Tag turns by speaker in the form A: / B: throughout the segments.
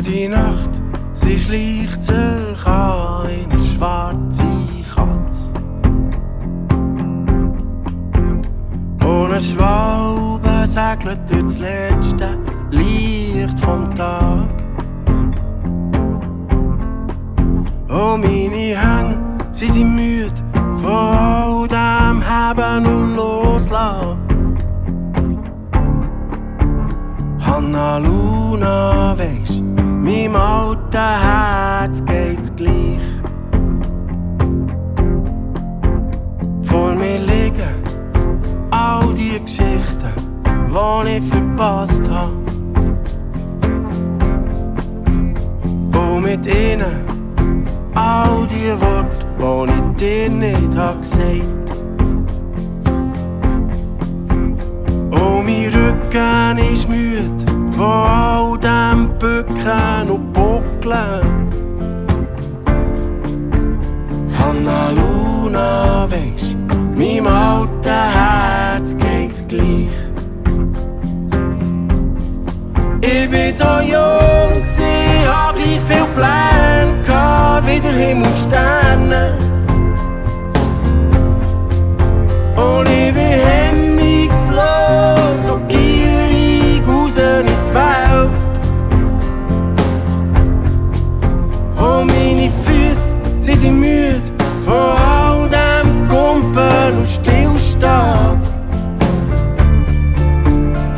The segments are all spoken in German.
A: die Nacht, sie schleicht sich an in eine schwarze Katze. Ohne Schwalbe segelt durch das letzte Licht vom Tag. Oh, meine Hände, sie sind müde von all dem Haben und Loslassen. Hanna Luna, weisst, meinem alten Herz geht's gleich. Vor mir liegen all die Geschichten, die ich verpasst hab. Und mit ihnen all die Worte, die ich dir nicht hab gesagt. Und mein Rücken ist müde von all dem Bücken und Buckeln. Hanna Luna, weisst, meinem alten Herz geht's gleich. Ich bin so jung gsi, hab gleich viel Pläne gehabt, wie der Himmel Sterne. Und ich bin hemmungslos und gierig raus in die Welt. Und meine Füße, sie sind müde von all dem Kumpeln und Stillstand.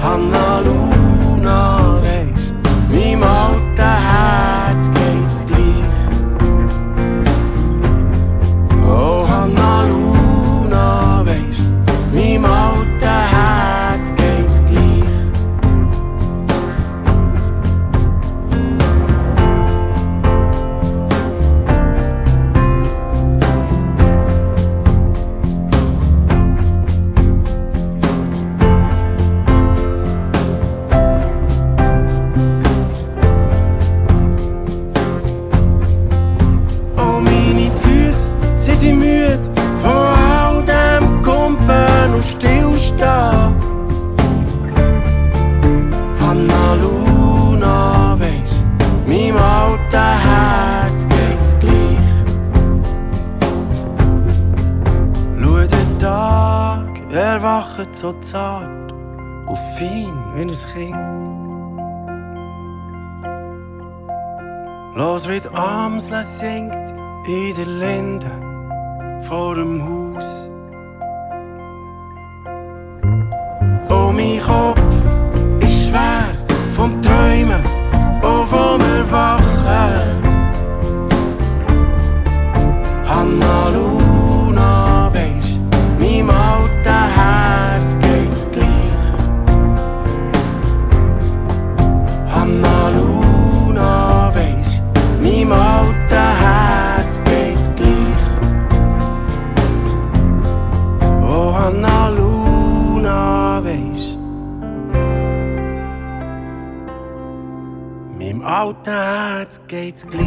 A: Hanna Luna, weisst, meinem alten Herz geht's gleich. Oh, Hanna Luna, weisst, meinem alten Herz geht's gleich. Oh, meine Füße, sie sind müde von all dem Kumpeln und Stillstand. Hanna Luna, weisst, meinem alten Herz geht's gleich. Schau, der Tag erwacht so zart und fein wie ein Kind. Los, wie die Amsel singt in der Linde vor dem Haus. Oh, mein Kopf ist schwer vom Träumen und vom Erwachen. Hanna Luna, weisst, meinem alten Herz geht's gleich. Hanna Luna, weisst, meinem alten Herz geht's gleich. Oh, Hanna Luna, weisst, meinem alten Herz geht's gleich.